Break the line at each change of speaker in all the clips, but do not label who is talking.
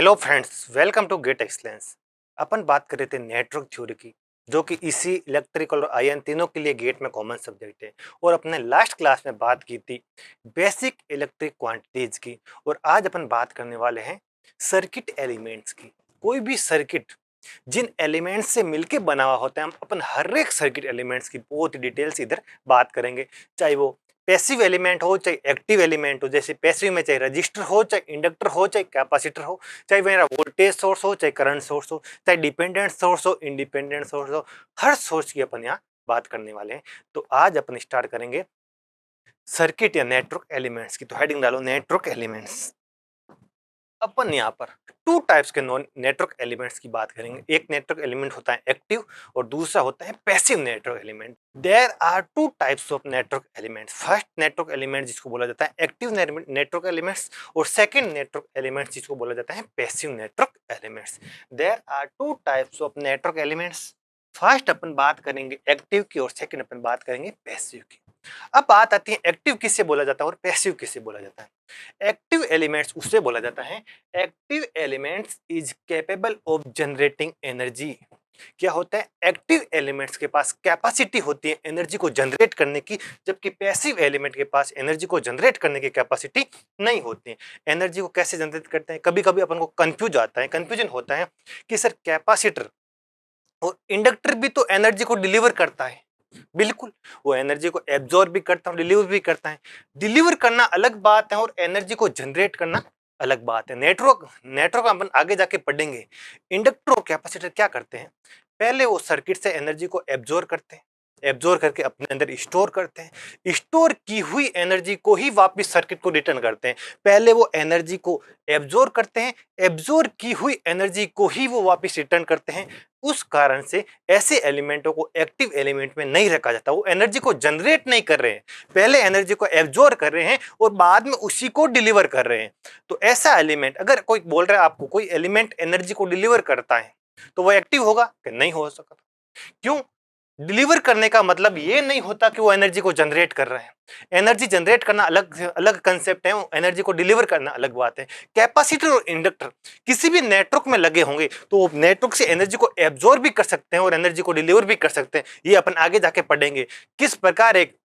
Hello friends, welcome to GATE excellence. अपन बात कर रहे थे नेटवर्क थ्योरी की, जो कि इसी इलेक्ट्रिकल और आयन तीनों के लिए गेट में कॉमन सब्जेक्ट है। और अपने लास्ट क्लास में बात की थी बेसिक इलेक्ट्रिक क्वांटिटीज की। और आज अपन बात करने वाले हैं सर्किट एलिमेंट्स की। कोई भी सर्किट जिन एलिमेंट्स से मिलके बना हुआ होता है, हम अपन हर एक सर्किट एलिमेंट्स की बहुत डिटेल्स इधर बात करेंगे। चाहे वो पैसिव एलिमेंट हो चाहे एक्टिव एलिमेंट हो। जैसे पैसिव में चाहे रजिस्टर हो, चाहे इंडक्टर हो, चाहे कैपेसिटर हो, चाहे मेरा वोल्टेज सोर्स हो, चाहे करंट सोर्स हो, चाहे डिपेंडेंट सोर्स हो, इंडिपेंडेंट सोर्स हो, हर सोर्स की अपन यहाँ बात करने वाले हैं। तो आज अपन स्टार्ट करेंगे सर्किट या नेटवर्क एलिमेंट्स की। तो हेडिंग डालो नेटवर्क एलिमेंट्स। अपन यहाँ पर टू टाइप्स के नॉन नेटवर्क एलिमेंट्स की बात करेंगे। एक नेटवर्क एलिमेंट होता है एक्टिव और दूसरा होता है passive network element. There are two types of network elements. First network element जिसको बोला जाता है एक्टिव नेटवर्क एलिमेंट्स, और सेकंड नेटवर्क एलिमेंट्स जिसको बोला जाता है passive network elements. There are two types of network elements. First अपन बात करेंगे एक्टिव की और सेकंड अपन बात करेंगे पैसिव की। अब बात आती है एक्टिव किससे बोला जाता है और पैसिव किससे बोला जाता है। एक्टिव एलिमेंट्स उससे बोला जाता है, active elements is capable of generating energy. क्या होता है, एक्टिव एलिमेंट्स के पास कैपेसिटी होती है एनर्जी को जनरेट करने की, जबकि पैसिव एलिमेंट के पास एनर्जी को जनरेट करने की कैपेसिटी नहीं होती है। एनर्जी को कैसे जनरेट करते हैं, कभी कभी अपन को कंफ्यूजन होता है कि सर कैपेसिटर और इंडक्टर भी तो एनर्जी को डिलीवर करता है। बिल्कुल, वो एनर्जी को एब्जॉर्ब भी करता है, डिलीवर भी करता है। डिलीवर करना अलग बात है और एनर्जी को जनरेट करना अलग बात है। नेटवर्क अपन आगे जाके पढ़ेंगे। इंडक्टर और कैपेसिटर क्या करते हैं, पहले वो सर्किट से एनर्जी को एब्जॉर्ब करते हैं, एब्जॉर्ब करके अपने अंदर स्टोर करते हैं। स्टोर की हुई एनर्जी को ही वापस सर्किट को रिटर्न करते हैं। पहले वो एनर्जी को एब्जॉर्ब करते हैं, एब्जॉर्ब की हुई एनर्जी को ही वो वापस रिटर्न करते हैं। उस कारण से ऐसे एलिमेंटों को एक्टिव एलिमेंट में नहीं रखा जाता। वो एनर्जी को जनरेट नहीं कर रहे हैं, पहले एनर्जी को एब्जॉर्ब कर रहे हैं और बाद में उसी को डिलीवर कर रहे हैं। तो ऐसा एलिमेंट, अगर कोई बोल रहा है आपको कोई एलिमेंट एनर्जी को डिलीवर करता है, तो वो एक्टिव होगा कि नहीं हो सकता। क्यों? डिलीवर करने का मतलब ये नहीं होता कि वो एनर्जी को जनरेट कर रहे हैं। एनर्जी जनरेट करना अलग अलग कंसेप्ट है, एनर्जी को डिलीवर करना अलग बात है। कैपेसिटर और इंडक्टर किसी भी नेटवर्क में लगे होंगे तो वो नेटवर्क से एनर्जी को एब्जॉर्ब भी कर सकते हैं और एनर्जी को डिलीवर भी कर सकते हैं। ये अपन आगे जाके पढ़ेंगे किस प्रकार एक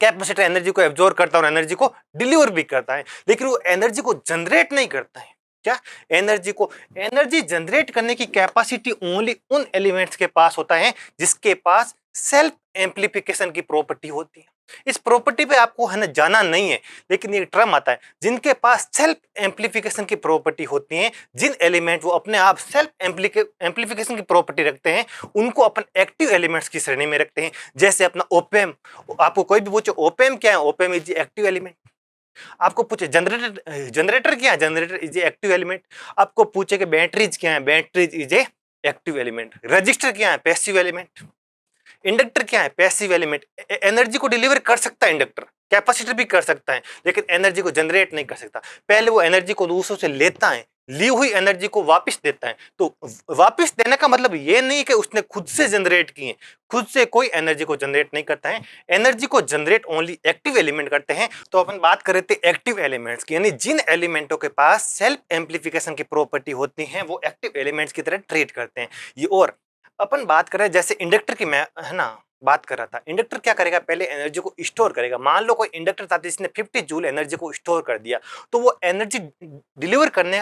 कैपेसिटर एनर्जी को एब्जॉर्ब करता है और एनर्जी को डिलीवर भी करता है, लेकिन वो एनर्जी को जनरेट नहीं करता है। क्या? एनर्जी जनरेट करने की कैपेसिटी ओनली उन एलिमेंट्स के पास होता है जिसके पास सेल्फ एम्प्लीफिकेशन की प्रॉपर्टी होती है। इस प्रॉपर्टी पे आपको है ना जाना नहीं है, लेकिन ये टर्म आता है, जिनके पास सेल्फ एम्प्लीफिकेशन की प्रॉपर्टी होती है, जिन एलिमेंट वो अपने आप सेल्फ एम्प्लीफिकेशन की प्रॉपर्टी रखते हैं, उनको अपन एक्टिव एलिमेंट्स की श्रेणी में रखते हैं। जैसे अपना ओपेम, आपको कोई भी पूछे ओपेम क्या है, ओपेम इज एक्टिव एलिमेंट। आपको पूछे जनरेटर क्या है, generator is a active element. आपको पूछे कि बैटरीज क्या है, batteries is a active element. Register क्या है, पैसिव एलिमेंट। इंडक्टर क्या है, पैसिव एलिमेंट। एनर्जी को डिलीवर कर सकता है इंडक्टर, कैपेसिटर भी कर सकता है, लेकिन एनर्जी को जनरेट नहीं कर सकता। पहले वो एनर्जी को दूसरों से लेता है, ली हुई एनर्जी को वापस देता है। तो वापस देने का मतलब ये नहीं कि उसने खुद से जनरेट की है, खुद से कोई एनर्जी को जनरेट नहीं करता है। एनर्जी को जनरेट ओनली एक्टिव एलिमेंट करते हैं। तो अपन बात कर रहे थे एक्टिव एलिमेंट्स की, यानी जिन एलिमेंटों के पास सेल्फ एम्प्लीफिकेशन की प्रॉपर्टी होती है वो एक्टिव एलिमेंट्स की तरह ट्रीट करते हैं ये। और अपन बात कर रहे हैं जैसे इंडक्टर की, मैं है ना बात कर रहा था, इंडक्टर क्या करेगा, पहले एनर्जी को स्टोर करेगा। मान लो कोई इंडक्टर था जिसने 50 जूल एनर्जी को स्टोर कर दिया, तो वो एनर्जी डिलीवर करने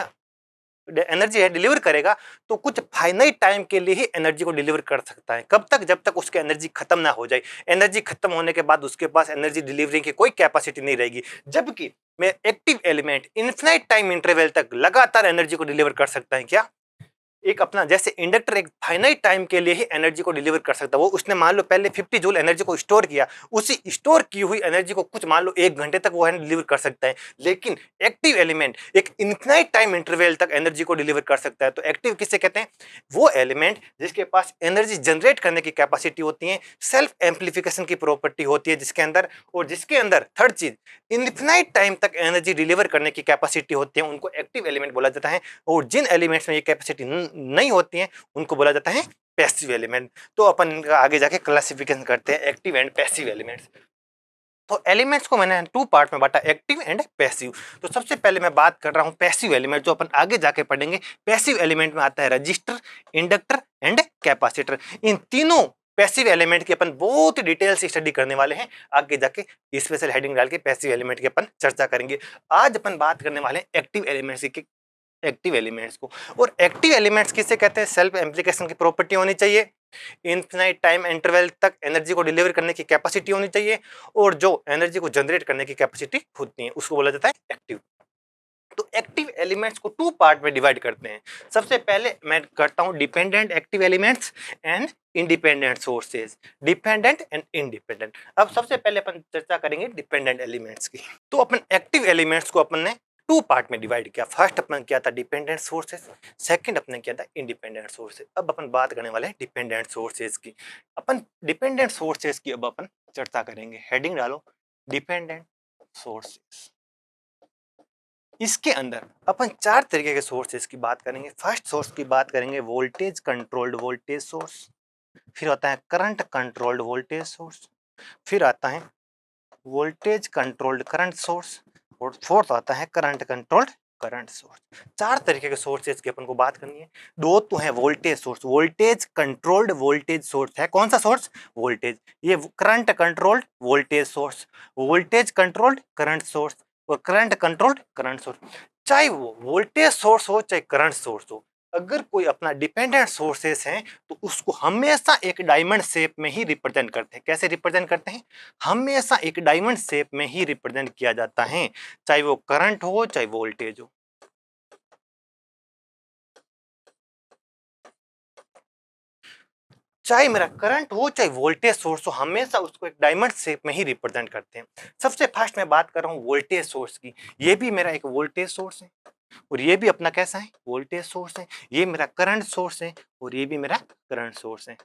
एनर्जी है डिलीवर करेगा, तो कुछ फाइनाइट टाइम के लिए ही एनर्जी को डिलीवर कर सकता है। कब तक? जब तक उसकी एनर्जी खत्म ना हो जाए। एनर्जी खत्म होने के बाद उसके पास एनर्जी डिलीवरी की कोई कैपेसिटी नहीं रहेगी। जबकि मैं active element infinite time interval तक लगातार एनर्जी को डिलीवर कर सकता है। क्या? एक अपना जैसे इंडक्टर एक फाइनाइट टाइम के लिए ही एनर्जी को डिलीवर कर सकता है। वो उसने मान लो पहले 50 जूल एनर्जी को स्टोर किया, उसी स्टोर की हुई एनर्जी को कुछ मान लो 1 घंटे तक वो डिलीवर कर सकता है। लेकिन एक्टिव एलिमेंट एक इनफिनाइट टाइम इंटरवल तक एनर्जी को डिलीवर कर सकता है। तो एक्टिव किसे कहते हैं? वो एलिमेंट जिसके पास एनर्जी जनरेट करने की कैपेसिटी होती है, सेल्फ एम्प्लीफिकेशन की प्रॉपर्टी होती है जिसके अंदर, और जिसके अंदर थर्ड चीज इनफिनाइट टाइम तक एनर्जी डिलीवर करने की कैपेसिटी होती है, उनको एक्टिव एलिमेंट बोला जाता है। और जिन एलिमेंट्स में ये कैपेसिटी नहीं होती हैं उनको बोला जाता है पैसिव एलिमेंट। तो अपन इनका आगे जाके क्लासिफिकेशन करते हैं एक्टिव एंड पैसिव एलिमेंट्स। तो एलिमेंट्स को मैंने टू पार्ट में बांटा, एक्टिव एंड पैसिव। तो सबसे पहले मैं बात कर रहा हूं पैसिव एलिमेंट, जो अपन आगे जाके पढ़ेंगे। पैसिव एलिमेंट में आता है रजिस्टर, इंडक्टर एंड कैपेसिटर। इन तीनों पैसिव एलिमेंट की अपन बहुत ही डिटेल से स्टडी करने वाले हैं। आगे जाके स्पेशल हेडिंग डाल के पैसिव एलिमेंट की अपन चर्चा करेंगे। आज अपन बात करने वाले हैं एक्टिव एलिमेंट्स की, एक्टिव एलिमेंट्स को। और एक्टिव एलिमेंट्स किसे कहते हैं? सेल्फ एम्प्लीकेशन की प्रॉपर्टी होनी चाहिए, इनफिनाइट टाइम इंटरवल तक एनर्जी को डिलीवर करने की कैपेसिटी होनी चाहिए, और जो एनर्जी को जनरेट करने की कैपेसिटी होती है उसको बोला जाता है एक्टिव। तो एक्टिव एलिमेंट्स को टू पार्ट में डिवाइड करते हैं। सबसे पहले मैं करता हूं dependent active elements and independent sources. Dependent and independent. अब सबसे पहले अपन चर्चा करेंगे डिपेंडेंट एलिमेंट्स की। तो अपन एक्टिव एलिमेंट्स को अपन ने टू पार्ट में डिवाइड किया। फर्स्ट अपन किया था डिपेंडेंट सोर्सेज, सेकंड अपने किया था इंडिपेंडेंट सोर्सेज। अब अपन बात करने वाले हैं डिपेंडेंट सोर्सेज की। अपन डिपेंडेंट सोर्सेज की अब अपन चर्चा करेंगे। हेडिंग डालो डिपेंडेंट सोर्सेज। इसके अंदर अपन चार तरीके के सोर्सेज की बात करेंगे। फर्स्ट सोर्स की बात करेंगे वोल्टेज कंट्रोल्ड वोल्टेज सोर्स, फिर आता है करंट कंट्रोल्ड वोल्टेज सोर्स, फिर आता है वोल्टेज कंट्रोल्ड करंट सोर्स, और फोर्थ आता है करंट कंट्रोल्ड करंट सोर्स। चार तरीके के सोर्सेज की अपन को बात करनी है। दो तो है voltage source, voltage controlled voltage source है। कौन सा सोर्स? वोल्टेज। ये current controlled voltage source, voltage controlled current source और करंट कंट्रोल्ड करंट सोर्स। चाहे वो वोल्टेज सोर्स हो चाहे करंट सोर्स हो, अगर कोई अपना डिपेंडेंट सोर्सेस हैं तो उसको हमेशा एक डायमंड शेप में ही रिप्रेजेंट करते हैं। कैसे रिप्रेजेंट करते हैं? हमेशा एक डायमंड शेप में ही रिप्रेजेंट किया जाता है, चाहे वो करंट हो चाहे वोल्टेज हो। चाहे मेरा करंट हो चाहे वोल्टेज सोर्स हो, हमेशा उसको एक डायमंड शेप में ही रिप्रेजेंट करते हैं। सबसे फर्स्ट मैं बात कर रहा हूँ वोल्टेज सोर्स की। ये भी मेरा एक वोल्टेज सोर्स है और ये भी अपना कैसा है? वोल्टेज सोर्स है। ये मेरा करंट सोर्स है और ये भी मेरा करंट सोर्स है।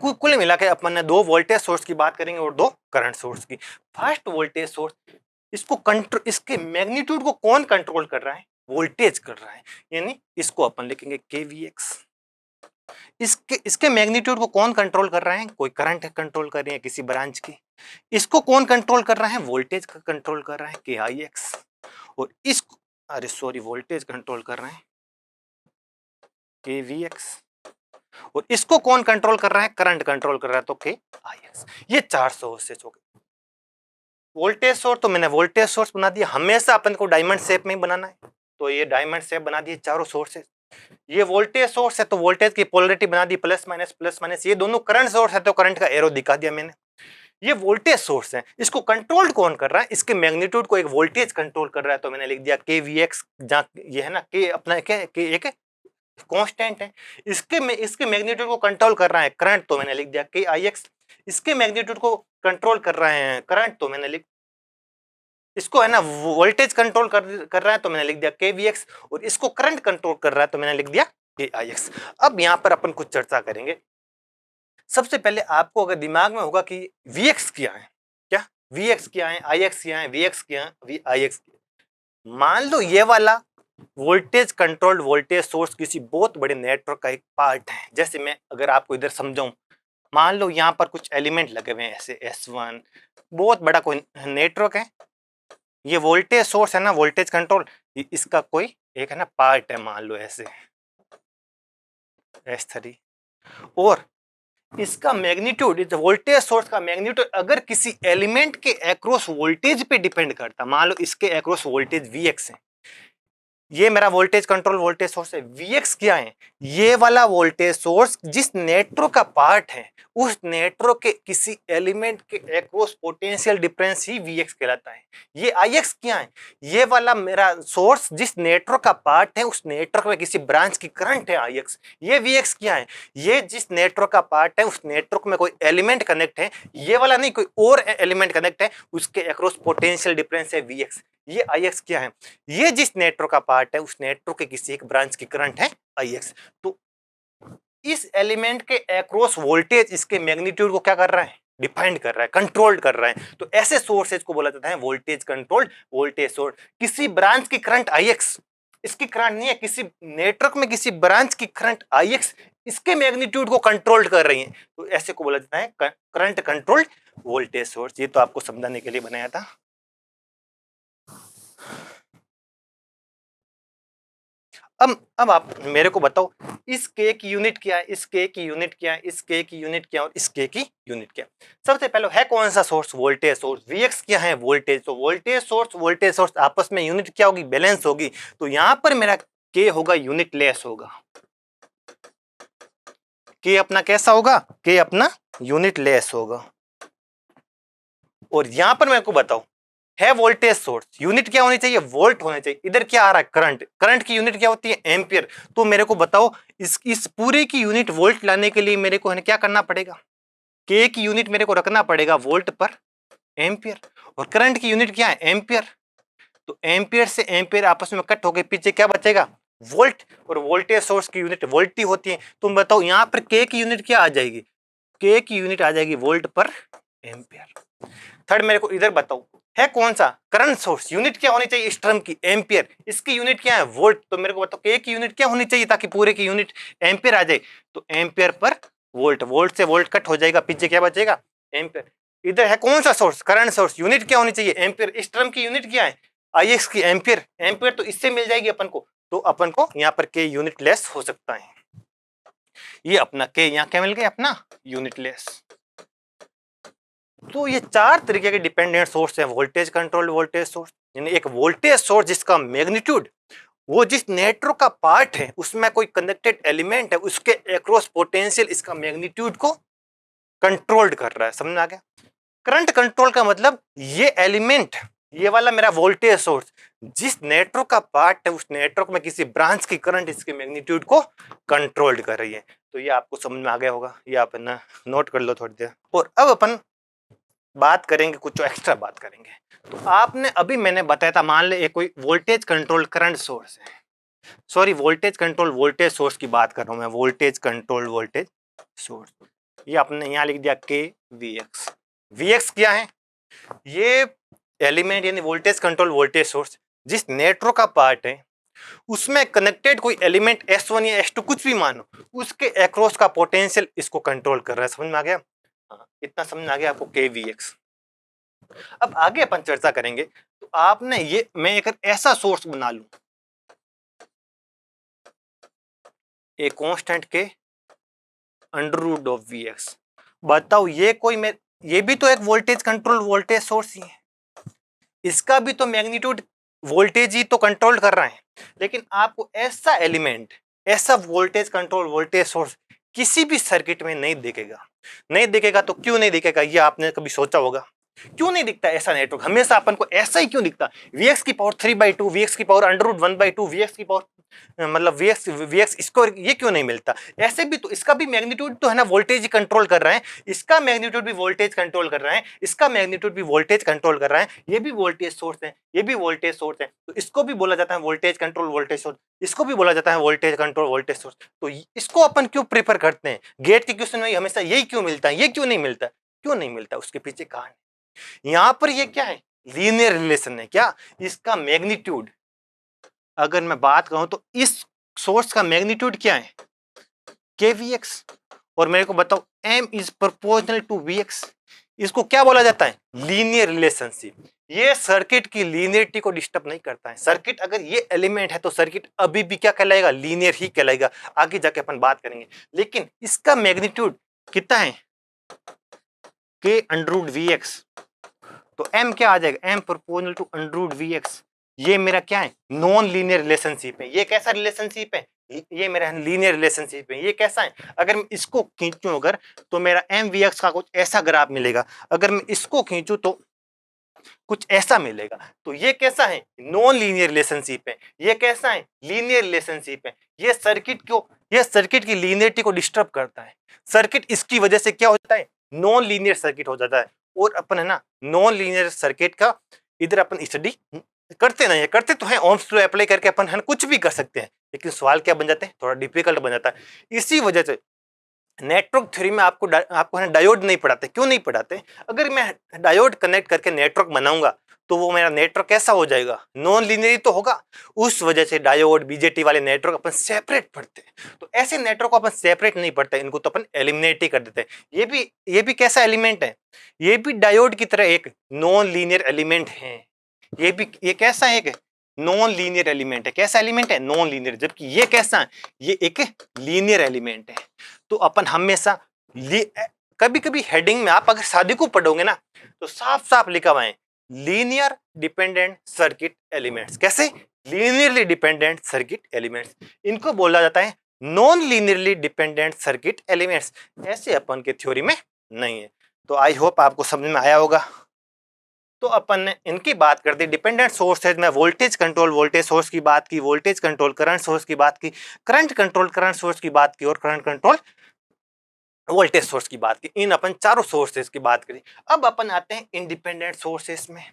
कुल मिला के अपन ने दो वोल्टेज सोर्स की बात करेंगे और दो करंट सोर्स की। फर्स्ट वोल्टेज सोर्स, इसको कंट्रोल, इसके मैग्नीट्यूड को कौन कंट्रोल कर रहा है? वोल्टेज कर रहा है, यानी इसको अपन लिखेंगे केवीएक्स। इसके मैग्नीट्यूड को कौन कंट्रोल कर रहा है? कोई करंट कंट्रोल कर रही है किसी ब्रांच की। इसको कौन कंट्रोल कर रहा है? वोल्टेज का कंट्रोल कर रहा है केआईएक्स। और इसको, अरे सॉरी, वोल्टेज कंट्रोल कर रहे हैं केवीएक्स, और इसको कौन कंट्रोल कर रहा है? करंट कंट्रोल कर रहा है, तो केआईएक्स। ये चार सोर्सेस हो गए। वोल्टेज सोर्स तो मैंने वोल्टेज सोर्स बना दिया, हमेशा अपन को डायमंड शेप में ही बनाना है, तो ये डायमंड शेप बना दिए चारों सोर्सेस। ये वोल्टेज सोर्स है तो वोल्टेज की पोलैरिटी बना दी प्लस माइनस। ये दोनों करंट सोर्स है तो करंट का एरो दिखा दिया मैंने। ये वोल्टेज सोर्स है, इसको कंट्रोल कौन कर रहा है? इसके मैग्नीट्यूड को एक वोल्टेज कंट्रोल कर रहा है, तो मैंने लिख दिया केवीएक्स। जहां ये है ना के अपना के एक कांस्टेंट है। इसके मैग्नीट्यूड को कंट्रोल कर रहा है करंट, तो मैंने लिख दिया केआईएक्स। इसके मैग्नीट्यूड को कंट्रोल कर रहे हैं करंट, तो मैंने लिख, इसको है ना वोल्टेज कंट्रोल कर रहा है तो मैंने लिख दिया केवीएक्स, और इसको करंट कंट्रोल कर रहा है तो मैंने लिख दिया केआईएक्स। अब यहाँ पर अपन कुछ चर्चा करेंगे। सबसे पहले आपको अगर दिमाग में होगा कि वीएक्स क्या है, क्या वीएक्स क्या है, आईएक्स क्या है, वीएक्स क्या है, आईएक्स। मान लो ये वाला वोल्टेज कंट्रोल्ड वोल्टेज सोर्स किसी बहुत बड़े नेटवर्क का एक पार्ट है। जैसे मैं अगर आपको इधर समझाऊं, मान लो यहाँ पर कुछ एलिमेंट लगे हुए हैं ऐसे S1, बहुत बड़ा कोई नेटवर्क है। ये वोल्टेज सोर्स है ना, वोल्टेज कंट्रोल, इसका कोई एक है ना पार्ट है, मान लो ऐसे S3। और इसका मैग्नीट्यूड, इस वोल्टेज सोर्स का मैग्नीट्यूड अगर किसी एलिमेंट के अक्रॉस वोल्टेज पे डिपेंड करता, मान लो इसके अक्रॉस वोल्टेज Vx है, ये मेरा वोल्टेज कंट्रोल वोल्टेज सोर्स है। Vx क्या है? ये वाला वोल्टेज सोर्स जिस नेटवर्क का पार्ट है, उस नेटवर्क के किसी एलिमेंट के अक्रॉस पोटेंशियल डिफरेंस ही Vx कहलाता है। ये Ix क्या है? ये वाला मेरा सोर्स जिस नेटवर्क का पार्ट है, उस नेटवर्क में किसी ब्रांच की करंट है Ix। ये Vx क्या है? ये जिस नेटवर्क का पार्ट है, उस नेटवर्क में कोई एलिमेंट कनेक्ट है, ये वाला नहीं, कोई और एलिमेंट कनेक्ट है, उसके अक्रॉस पोटेंशियल डिफरेंस है Vx। ये Ix क्या है? ये जिस नेटवर्क का पार्ट है, उस नेटवर्क के किसी एक ब्रांच की करंट है Ix। तो इस एलिमेंट के अक्रॉस वोल्टेज इसके मैग्नीट्यूड को क्या कर रहा है? डिफाइंड कर रहा है, कंट्रोल्ड कर रहा है। तो ऐसे सोर्सेज को बोला जाता है वोल्टेज कंट्रोल्ड वोल्टेज सोर्स। किसी ब्रांच की करंट Ix, इसकी करंट नहीं है, किसी नेटवर्क में किसी ब्रांच की करंट Ix इसके मैग्नीट्यूड को कंट्रोल कर रही है, तो ऐसे को बोला जाता है करंट कंट्रोल्ड वोल्टेज सोर्स। ये तो आपको समझाने के लिए बनाया था। अब आप मेरे को बताओ इस के की यूनिट क्या है, इस के की यूनिट क्या है, इस के की यूनिट क्या है और इस के की यूनिट क्या है। सबसे पहले है कौन सा सोर्स, वोल्टेज सोर्स। Vx क्या है, वोल्टेज। तो वोल्टेज सोर्स आपस में यूनिट क्या होगी, बैलेंस होगी। तो यहां पर मेरा के होगा यूनिट लेस होगा। के अपना कैसा होगा, के अपना यूनिट लेस होगा। और यहां पर मेरे को बताओ है वोल्टेज सोर्स, यूनिट क्या होनी चाहिए, वोल्ट होना चाहिए। इधर क्या आ रहा है, करंट। करंट की यूनिट क्या होती है, एम्पियर। तो मेरे को बताओ इस पूरे की यूनिट वोल्ट लाने के लिए मेरे को है क्या करना पड़ेगा, के की यूनिट मेरे को रखना पड़ेगा वोल्ट पर एम्पियर। और करंट की यूनिट क्या है, एम्पियर। तो एम्पियर से एम्पियर आपस में कट होकर पीछे क्या बचेगा, वोल्ट। और वोल्टेज सोर्स की यूनिट वोल्ट ही होती है। तुम बताओ यहाँ पर के की यूनिट क्या आ जाएगी, के की यूनिट आ जाएगी वोल्ट पर एम्पियर। थर्ड मेरे को इधर बताओ है कौन सा, करंट सोर्स। यूनिट क्या होनी चाहिए इस टर्म की, एम्पियर। इसकी यूनिट क्या है, वोल्ट। तो मेरे को बताओ के की यूनिट क्या होनी चाहिए ताकि पूरे की यूनिट एम्पियर आ जाए। तो एम्पियर पर वोल्ट, वोल्ट से वोल्ट कट हो जाएगा, पीछे क्या बचेगा, एम्पियर। इधर है कौन सा सोर्स, करंट सोर्स। यूनिट क्या होनी चाहिए, एम्पियर। इस टर्म की यूनिट क्या है, आई एक्स की, एम्पियर। एम्पियर तो इससे मिल जाएगी अपन को। तो अपन को यहाँ पर के यूनिट लेस हो सकता है। ये अपना के यहाँ क्या मिल गया, अपना यूनिट लेस। तो ये चार तरीके के डिपेंडेंट सोर्स है, वोल्टेज कंट्रोल वोल्टेज सोर्स। यानी एक वोल्टेज सोर्स जिसका मैग्नीट्यूड, वो जिस नेटवर्क का पार्ट है उसमें कोई कनेक्टेड एलिमेंट है उसके अक्रॉस पोटेंशियल इसका मैग्नीट्यूड को कंट्रोल्ड कर रहा है। समझ में आ गया। करंट कंट्रोल का मतलब ये एलिमेंट, ये वाला मेरा वोल्टेज सोर्स जिस नेटवर्क का पार्ट है उस नेटवर्क में किसी ब्रांच की करंट इसके मैग्नीट्यूड को कंट्रोल्ड कर रही है। तो ये आपको समझ में आ गया होगा, ये आप ना नोट कर लो थोड़ी देर। और अब अपन बात करेंगे, कुछ एक्स्ट्रा बात करेंगे। तो आपने अभी मैंने बताया था, मान ले एक कोई वोल्टेज कंट्रोल करंट सोर्स है, sorry voltage control voltage source की बात कर रहा हूं मैं, वोल्टेज कंट्रोल वोल्टेज सोर्स। ये आपने यहां लिख दिया के वी एक्स। वी एक्स क्या है, ये एलिमेंट यानी वोल्टेज कंट्रोल वोल्टेज सोर्स जिस नेटवर्क का पार्ट है उसमें कनेक्टेड कोई एलिमेंट S1 या S2 कुछ भी मानो, उसके अक्रॉस का पोटेंशियल इसको कंट्रोल कर रहा है। समझ में आ गया, हाँ, इतना समझ में आ गया आपको के वी एक्स। अब आगे अपन चर्चा करेंगे। तो आपने ये, मैं एक ऐसा सोर्स बना लूं, ए कांस्टेंट के under root of V X. बताओ ये कोई मैं, ये भी तो एक वोल्टेज कंट्रोल वोल्टेज सोर्स ही है, इसका भी तो मैग्नीट्यूड वोल्टेज ही तो कंट्रोल कर रहा है। लेकिन आपको ऐसा एलिमेंट, ऐसा वोल्टेज कंट्रोल वोल्टेज सोर्स किसी भी सर्किट में नहीं दिखेगा। नहीं दिखेगा तो क्यों नहीं दिखेगा, ये आपने कभी सोचा होगा। क्यों नहीं दिखता ऐसा नेटवर्क, हमेशा अपन को ऐसा ही क्यों दिखता, वीएक्स की पावर 3/2, वीएक्स की पावर अंडर रूट 1/2, वीएक्स की पावर मतलब वीएक्स इसको ये क्यों नहीं मिलता। ऐसे भी तो इसका भी मैग्नीट्यूड तो है ना वोल्टेज कंट्रोल कर रहा है, इसका मैग्नीट्यूड भी वोल्टेज कंट्रोल कर रहा है, इसका मैग्नीट्यूड भी वोल्टेज कंट्रोल कर रहा है, ये भी वोल्टेज सोर्स है, ये भी वोल्टेज सोर्स है। तो इसको भी बोला जाता है वोल्टेज कंट्रोल वोल्टेज सोर्स, इसको भी बोला जाता है वोल्टेज कंट्रोल वोल्टेज सोर्स। तो इसको अपन क्यों प्रेफर करते हैं, गेट के क्वेश्चन में हमेशा यही क्यों मिलता है, ये क्यों नहीं मिलता, क्यों नहीं मिलता, उसके पीछे कहानी। यहां पर ये क्या है, लीनियर रिलेशन है। क्या, इसका मैग्नीट्यूड, अगर मैं बात करूं तो इस सोर्स का मैग्नीट्यूड क्या है, केवीएक्स। और मेरे को बताओ m is proportional to vx, इसको क्या बोला जाता है, लीनियर रिलेशनशिप। ये सर्किट की लीनियरिटी को डिस्टर्ब नहीं करता है। सर्किट अगर ये एलिमेंट है तो सर्किट अभी भी क्या कहलाएगा, लीनियर ही कहलाएगा। आगे जाके अपन बात करेंगे। लेकिन इसका मैग्नीट्यूड कितना है, के अंडर रूट vx। तो m क्या आ जाएगा, m proportional to under root vx। ये मेरा क्या है, नॉन लीनियर रिलेशनशिप है। ये कैसा रिलेशनशिप है, ये मेरा लीनियर रिलेशनशिप है। ये कैसा है, अगर मैं इसको खींचूं अगर, तो मेरा एम वी एक्स का कुछ ऐसा ग्राफ मिलेगा। अगर मैं इसको खींचूं तो कुछ ऐसा मिलेगा। तो ये कैसा है, नॉन लीनियर रिलेशनशिप है। ये कैसा है, लीनियर रिलेशनशिप है। ये सर्किट को, ये सर्किट की लीनियरिटी को डिस्टर्ब करता है। सर्किट इसकी वजह से क्या होता है, नॉन लीनियर सर्किट हो जाता है। और अपन है ना नॉन लीनियर सर्किट का इधर अपन स्टडी करते नहीं है, करते तो है ओम्स लॉ अप्लाई करके अपन है कुछ भी कर सकते हैं, लेकिन सवाल क्या बन जाते हैं, थोड़ा डिफिकल्ट बन जाता है। इसी वजह से नेटवर्क थ्योरी में आपको है डायोड नहीं पढ़ाते। क्यों नहीं पढ़ाते, अगर मैं डायोड कनेक्ट करके नेटवर्क बनाऊंगा तो वो मेरा नेटवर्क कैसा हो जाएगा, नॉन लीनियर तो होगा। उस वजह से डायोड बीजेटी वाले नेटवर्क अपन सेपरेट पढ़ते हैं। तो ऐसे नेटवर्क को अपन सेपरेट नहीं पढ़ते, इनको तो अपन एलिमिनेट ही कर देते हैं। ये भी कैसा एलिमेंट है, ये भी डायोड की तरह एक नॉन लीनियर एलिमेंट है। ये कैसा है, एक नॉन लीनियर एलिमेंट है। कैसा एलिमेंट है, नॉन लीनियर। जबकि ये कैसा है, ये एक लीनियर एलिमेंट है। तो अपन हमेशा कभी कभी हेडिंग में आप अगर शादी को पढ़ोगे ना, तो साफ साफ लिखा हुआ है लीनियर डिपेंडेंट सर्किट एलिमेंट्स। कैसे, लीनियरली डिपेंडेंट सर्किट एलिमेंट्स, इनको बोला जाता है non linearly dependent circuit elements. ऐसे अपन के थ्योरी में नहीं है। तो आई होप आपको समझ में आया होगा। तो अपन ने इनकी बात कर दी, डिपेंडेंट सोर्सेज में वोल्टेज कंट्रोल वोल्टेज सोर्स की बात की, वोल्टेज कंट्रोल करंट सोर्स की बात की, करंट कंट्रोल करंट सोर्स की बात की, और करंट कंट्रोल वोल्टेज सोर्स की बात की। इन अपन चारों सोर्सेज की बात करी। अब अपन आते हैं इंडिपेंडेंट सोर्सेज में।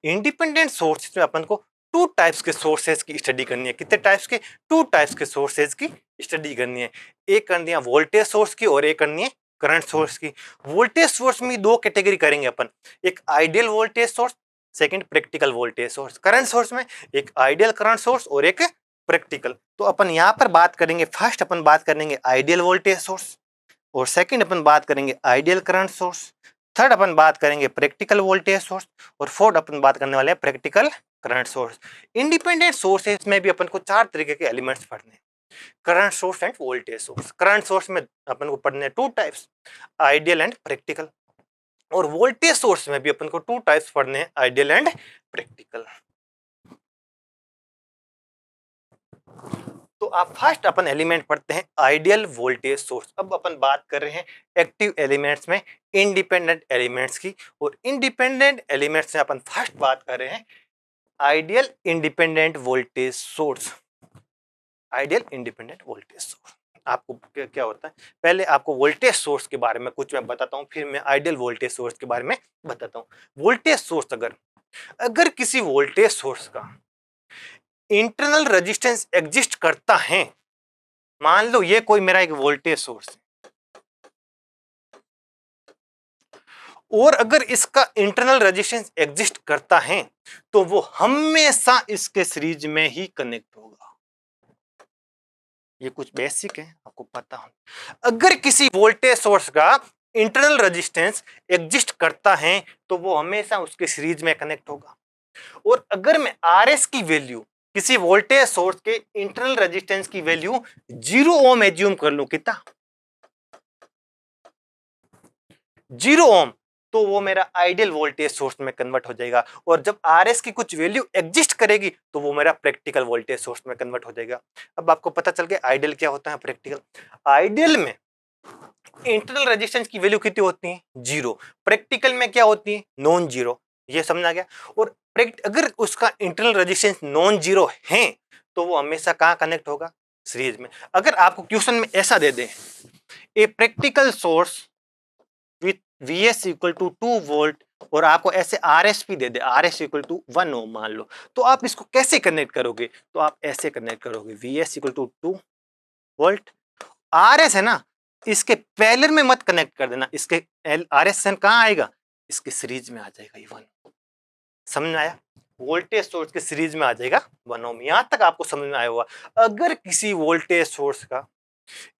इंडिपेंडेंट सोर्सेज में अपन को टू टाइप्स के सोर्सेज की स्टडी करनी है। कितने टाइप्स के, टू टाइप्स के सोर्सेज की स्टडी करनी है। एक करनी है वोल्टेज सोर्स की और एक करनी है करंट सोर्स की। वोल्टेज सोर्स में दो कैटेगरी करेंगे अपन, एक ideal voltage source, second practical voltage source. Current source में एक आइडियल करंट सोर्स और एक प्रैक्टिकल। तो अपन यहाँ पर बात करेंगे, फर्स्ट अपन बात करेंगे आइडियल वोल्टेज सोर्स, और सेकंड अपन बात करेंगे आइडियल करंट सोर्स, थर्ड अपन बात करेंगे प्रैक्टिकल वोल्टेज सोर्स, और फोर्थ अपन बात करने वाले हैं practical current source. Independent sources में भी अपन को चार तरीके के एलिमेंट्स पढ़ने हैं, current source end voltage source. Current source में अपन को पढ़ने two types, ideal and practical, और वोल्टेज सोर्स में भी अपन को टू टाइप्स पढ़ने हैं, आइडियल एंड प्रैक्टिकल। तो आप फर्स्ट अपन एलिमेंट पढ़ते हैं आइडियल वोल्टेज सोर्स। अब अपन बात कर रहे हैं एक्टिव एलिमेंट्स में इंडिपेंडेंट एलिमेंट्स की, और इंडिपेंडेंट एलिमेंट्स में अपन फर्स्ट बात कर रहे हैं ideal independent voltage source. Ideal independent voltage source आपको क्या होता है, पहले आपको वोल्टेज सोर्स के बारे में कुछ मैं बताता हूं, फिर मैं आइडियल वोल्टेज सोर्स के बारे में बताता हूं। वोल्टेज सोर्स, अगर किसी वोल्टेज सोर्स का इंटरनल रेजिस्टेंस एग्जिस्ट करता है, मान लो ये कोई मेरा एक वोल्टेज सोर्स है, और अगर इसका इंटरनल रेजिस्टेंस एग्जिस्ट करता है तो वो हमेशा इसके सीरीज में ही कनेक्ट होगा। ये कुछ बेसिक है, आपको पता हो। अगर किसी वोल्टेज सोर्स का इंटरनल रेजिस्टेंस एग्जिस्ट करता है तो वो हमेशा उसके सीरीज में कनेक्ट होगा। और अगर मैं आरएस की वैल्यू, किसी वोल्टेज सोर्स के इंटरनल रेजिस्टेंस की वैल्यू 0 ओम एज्यूम कर लूं, कितना, 0 ओम, तो वो मेरा आइडियल वोल्टेज सोर्स में कन्वर्ट हो जाएगा। और जब आरएस की कुछ वैल्यू एग्जिस्ट करेगी तो वो मेरा प्रैक्टिकल वोल्टेज सोर्स में कन्वर्ट हो जाएगा। अब आपको पता चल गया आइडियल क्या होता है, प्रैक्टिकल। आइडियल में इंटरनल रेजिस्टेंस की वैल्यू कितनी होती है, 0। प्रैक्टिकल में क्या होती है, नॉन जीरो। ये समझा गया। और अगर उसका इंटरनल रेजिस्टेंस नॉन जीरो है तो वो हमेशा कहाँ कनेक्ट होगा, सीरीज में। अगर आपको क्वेश्चन में ऐसा दे दे, a practical source with Vs equal to 2 volt, और आपको ऐसे Rs भी दे दे, Rs इक्वल टू 1 ओम मान लो, तो आप इसको कैसे कनेक्ट करोगे, तो आप ऐसे कनेक्ट करोगे, Vs equal to 2 volt, Rs है ना, इसके पैरेलल में मत कनेक्ट कर देना, इसके Rs कहाँ आएगा, इसके सीरीज में आ जाएगा ये 1। समझ में आया, वोल्टेज सोर्स के सीरीज में आ जाएगा 1 ओम। यहां तक आपको समझ में आया होगा। अगर किसी वोल्टेज सोर्स का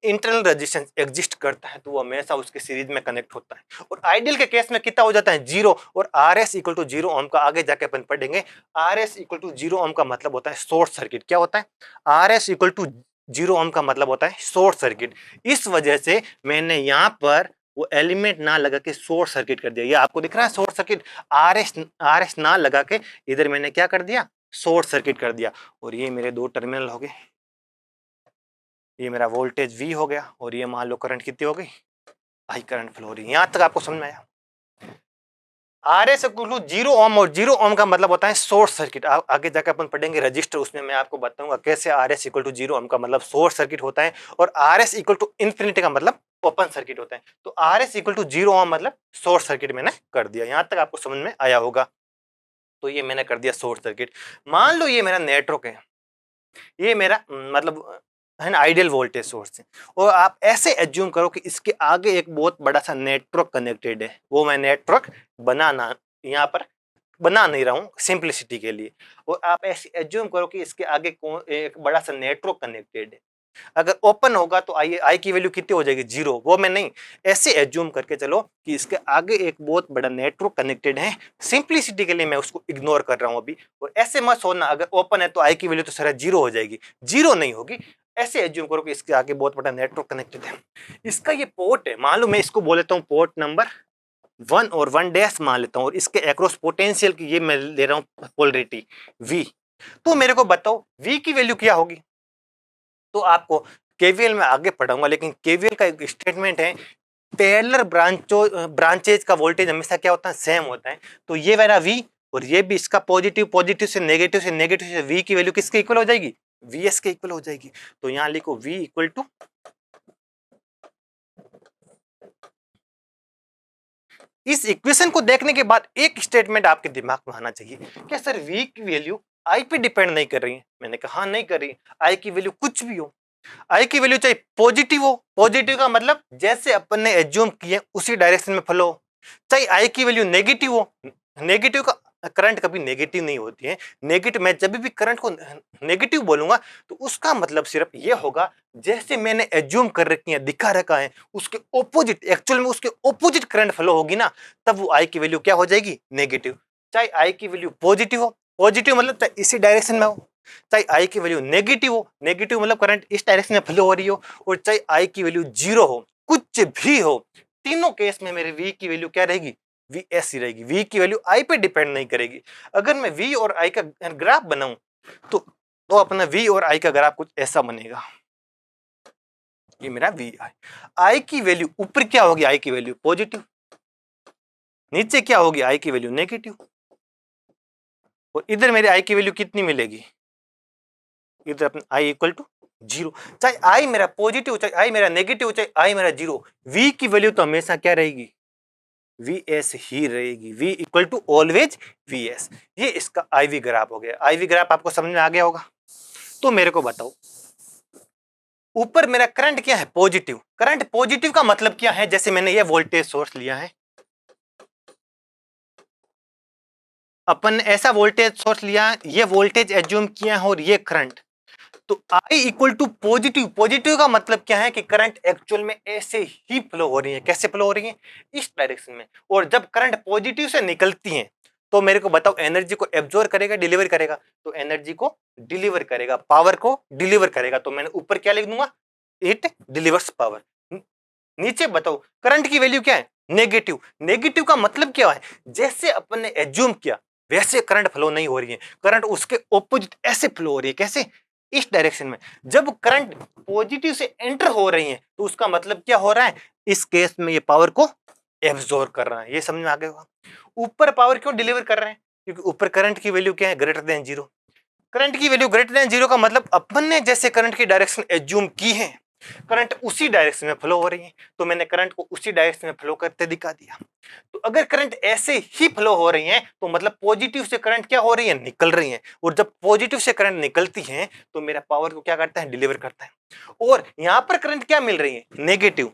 इंटरनल रेजिस्टेंस एग्जिस्ट करता है तो वो हमेशा उसके सीरीज में कनेक्ट होता है। और आइडियल के केस में कितना हो जाता है, 0। और Rs इक्वल टू 0 ओम का आगे जाके अपन पढ़ेंगे। Rs इक्वल टू 0 ओम का मतलब होता है शॉर्ट सर्किट। क्या होता है, Rs इक्वल टू 0 ओम का मतलब होता है शॉर्ट सर्किट। इस वजह से मैंने यहाँ पर वो एलिमेंट ना लगा के शॉर्ट सर्किट कर दिया। ये आपको दिख रहा है शॉर्ट सर्किट, Rs ना लगा के इधर मैंने क्या कर दिया, शॉर्ट सर्किट कर दिया। और ये मेरे दो टर्मिनल हो गए, ये मेरा वोल्टेज V हो गया, और ये मान लो करंट कितनी हो गई, I करंट फ्लो हो रही है। यहां तक आपको समझ में आया। Rs इक्वल टू 0 ओम, और 0 ओम का मतलब होता है शॉर्ट सर्किट। आगे जाकर अपन पढ़ेंगे रजिस्टर, उसमें मैं आपको बताऊंगा कैसे Rs इक्वल टू 0 ओम का मतलब शॉर्ट सर्किट होता है, और Rs इक्वल टू इन्फिनिटी का मतलब ओपन सर्किट होता है। तो Rs इक्वल टू 0 ओम मतलब शॉर्ट सर्किट मैंने कर दिया। यहां तक आपको समझ में आया होगा। तो ये मैंने कर दिया शॉर्ट सर्किट। मान लो ये मेरा नेटवर्क है, ये मेरा मतलब है ना आइडियल वोल्टेज सोर्स है, और आप ऐसे एज्यूम करो कि इसके आगे एक बहुत बड़ा सा नेटवर्क कनेक्टेड है। वो मैं नेटवर्क बनाना यहाँ पर बना नहीं रहा हूँ सिंपलिसिटी के लिए। और आप ऐसे एज्यूम करो कि इसके आगे एक बड़ा सा नेटवर्क कनेक्टेड है। अगर ओपन होगा तो आई की वैल्यू कितनी हो जाएगी, 0। वो मैं नहीं, ऐसे एज्यूम करके चलो कि इसके आगे एक बहुत बड़ा नेटवर्क कनेक्टेड है। सिंपलिसिटी के लिए मैं उसको इग्नोर कर रहा हूं अभी। और ऐसे मत सोचना अगर ओपन है तो आई की वैल्यू तो सारा 0 हो जाएगी, 0 नहीं होगी। ऐसे एज्यूम करो कि इसके आगे बहुत बड़ा नेटवर्क कनेक्टेड है। इसका ये पोर्ट है, मान लो मैं इसको बोल लेता हूँ पोर्ट नंबर 1 और 1 मान लेता हूँ। और इसके अक्रॉस पोटेंशियल की ये मैं ले रहा हूँ पोलरिटी V। तो मेरे को बताओ V की वैल्यू क्या होगी। तो आपको केवीएल में आगे पढ़ाऊंगा, लेकिन केवीएल का एक स्टेटमेंट है, पैरेलल ब्रांचेज का वोल्टेज हमेशा क्या होता है, सेम होता है। तो ये वाला V और ये भी इसका पॉजिटिव पॉजिटिव से नेगेटिव से नेगेटिव से V की वैल्यू किसके इक्वल हो जाएगी, VS के इक्वल हो जाएगी। तो यहां लिखो V इक्वल टू, इस इक्वेशन को देखने के बाद एक स्टेटमेंट आपके दिमाग में आना चाहिए, क्या सर V की वैल्यू I पे डिपेंड नहीं कर रही है। मैंने कहा हाँ नहीं कर रही, I की वैल्यू कुछ भी हो, आई की वैल्यू चाहे पॉजिटिव हो, पॉजिटिव का मतलब जैसे अपन ने एज्यूम किए उसी डायरेक्शन में फ्लो हो, चाहे आई की वैल्यू नेगेटिव हो, नेगेटिव का करंट कभी नेगेटिव नहीं होती है। नेगेटिव, मैं जब भी करंट को नेगेटिव बोलूंगा तो उसका मतलब सिर्फ ये होगा जैसे मैंने एज्यूम कर रखी है, दिखा रखा है, उसके ऑपोजिट, एक्चुअल में उसके ऑपोजिट करंट फ्लो होगी ना, तब वो आई की वैल्यू क्या हो जाएगी, नेगेटिव। चाहे आई की वैल्यू पॉजिटिव हो, पॉजिटिव मतलब चाहे इसी डायरेक्शन में हो, चाहे आई की वैल्यू नेगेटिव हो, नेगेटिव मतलब करंट इस डायरेक्शन में फ्लो हो रही हो, और चाहे आई की वैल्यू 0 हो, कुछ भी हो, तीनों केस में मेरे V की वैल्यू क्या रहेगी, VS ही रहेगी। V की वैल्यू I पे डिपेंड नहीं करेगी। अगर मैं V और I का ग्राफ बनाऊं तो अपना V और I का ग्राफ कुछ ऐसा बनेगा, ये मेरा VI। I की वैल्यू ऊपर क्या होगी, I की वैल्यू पॉजिटिव, नीचे क्या होगी, I की वैल्यू नेगेटिव, और इधर मेरे I की वैल्यू कितनी मिलेगी, इधर अपना I इक्वल टू 0। चाहे I मेरा पॉजिटिव, चाहे I मेरा नेगेटिव, चाहे I मेरा 0, V की वैल्यू तो हमेशा क्या रहेगी, VS ही रहेगी। V equal to always VS। ये इसका IV ग्राफ हो गया। IV ग्राफ आपको समझ में आ गया होगा। तो मेरे को बताओ, ऊपर मेरा करंट क्या है, पॉजिटिव। करंट पॉजिटिव का मतलब क्या है, जैसे मैंने ये वोल्टेज सोर्स लिया है, अपन ने ऐसा वोल्टेज सोर्स लिया, ये वोल्टेज एज्यूम किया है, और ये करंट। तो I equal to positive, positive का मतलब क्या है कि करंट एक्चुअल में ऐसे ही फ्लो हो रही है। कैसे फ्लो हो रही है, इस डायरेक्शन में। और जब करंट पॉजिटिव से निकलती है तो मेरे को बताओ एनर्जी को एब्जॉर्ब करेगा, डिलीवर करेगा, तो एनर्जी को डिलीवर करेगा, पावर को डिलीवर करेगा। तो मैंने ऊपर क्या लिख दूंगा, इट डिलीवर्स पावर। नीचे बताओ करंट की वैल्यू क्या है, नेगेटिव। नेगेटिव का मतलब क्या है, जैसे अपन ने एज्यूम किया वैसे करंट फ्लो नहीं हो रही है, करंट उसके ऑपोजिट ऐसे फ्लो हो रही है। कैसे, इस डायरेक्शन में। जब करंट पॉजिटिव से एंटर हो रही है तो उसका मतलब क्या हो रहा है, इस केस में ये पावर को एब्जॉर्ब कर रहा है। ये समझ में आ गया होगा। ऊपर पावर क्यों डिलीवर कर रहे हैं, क्योंकि ऊपर करंट की वैल्यू क्या है, ग्रेटर देन 0। करंट की वैल्यू ग्रेटर देन 0 का मतलब अपन ने जैसे करंट की डायरेक्शन एज्यूम की है, करंट उसी डायरेक्शन में फ्लो हो रही है, तो मैंने करंट को उसी डायरेक्शन में फ्लो करते दिखा दिया। तो अगर करंट ऐसे ही फ्लो हो रही है तो मतलब पॉजिटिव से करंट क्या हो रही है, निकल रही है। और जब पॉजिटिव से करंट निकलती है तो मेरा पावर को क्या करता है, डिलीवर करता है। और यहां पर करंट क्या मिल रही है, नेगेटिव।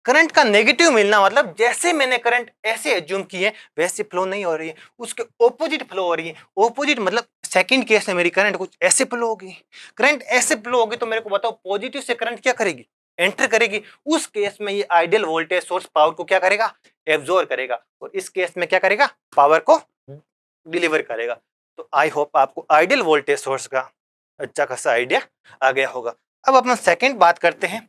करंट का नेगेटिव मिलना मतलब जैसे मैंने करंट ऐसे एज्यूम की है वैसे फ्लो नहीं हो रही है, उसके ऑपोजिट फ्लो हो रही है। ऑपोजिट मतलब सेकंड केस में मेरी करंट कुछ ऐसे फ्लो होगी। करंट ऐसे फ्लो होगी तो मेरे को बताओ पॉजिटिव से करंट क्या करेगी, एंटर करेगी। उस केस में ये आइडियल वोल्टेज सोर्स पावर को क्या करेगा, एब्जॉर्ब करेगा, और इस केस में क्या करेगा, पावर को डिलीवर करेगा। तो आई होप आपको आइडियल वोल्टेज सोर्स का अच्छा खासा आइडिया आ गया होगा। अब अपना सेकंड बात करते हैं,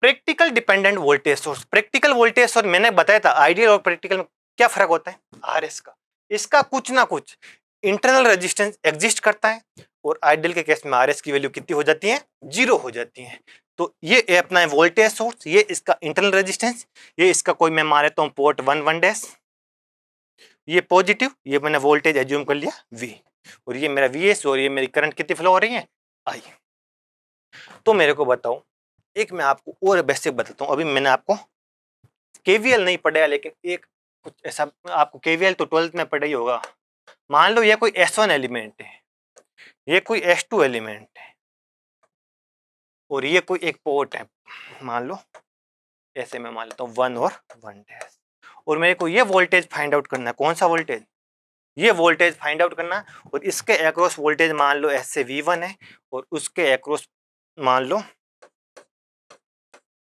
practical dependent voltage source. Practical voltage source मैंने बताया था, आइडियल और प्रैक्टिकल में क्या फर्क होता है, आरएस का। इसका कुछ ना कुछ इंटरनल रेजिस्टेंस एग्जिस्ट करता है, और आइडियल के केस में आरएस की वैल्यू कितनी हो जाती है, 0 हो जाती है। तो ये अपना है वोल्टेज सोर्स, ये इसका इंटरनल रेजिस्टेंस, ये इसका कोई मैं मान लेता हूँ पोर्ट 1 डैश, ये पॉजिटिव, ये मैंने वोल्टेज एज्यूम कर लिया V, और ये मेरा VS, और ये मेरी करंट कितनी फ्लो हो रही है, I। तो मेरे को बताओ, एक मैं आपको और बेसिक बताता हूँ। अभी मैंने आपको केवीएल नहीं पढ़ाया, लेकिन एक कुछ ऐसा, आपको केवीएल तो 12th में पढ़ा ही होगा। मान लो ये कोई S1 एलिमेंट है, ये कोई S2 एलिमेंट है, और ये कोई एक पोर्ट है, मान लो ऐसे मैं मान लेता हूँ 1 और 1 डैश, और मेरे को ये वोल्टेज फाइंड आउट करना है। कौन सा वोल्टेज? ये वोल्टेज फाइंड आउट करना है। और इसके अक्रॉस वोल्टेज मान लो ऐसे V1 है और उसके अक्रॉस मान लो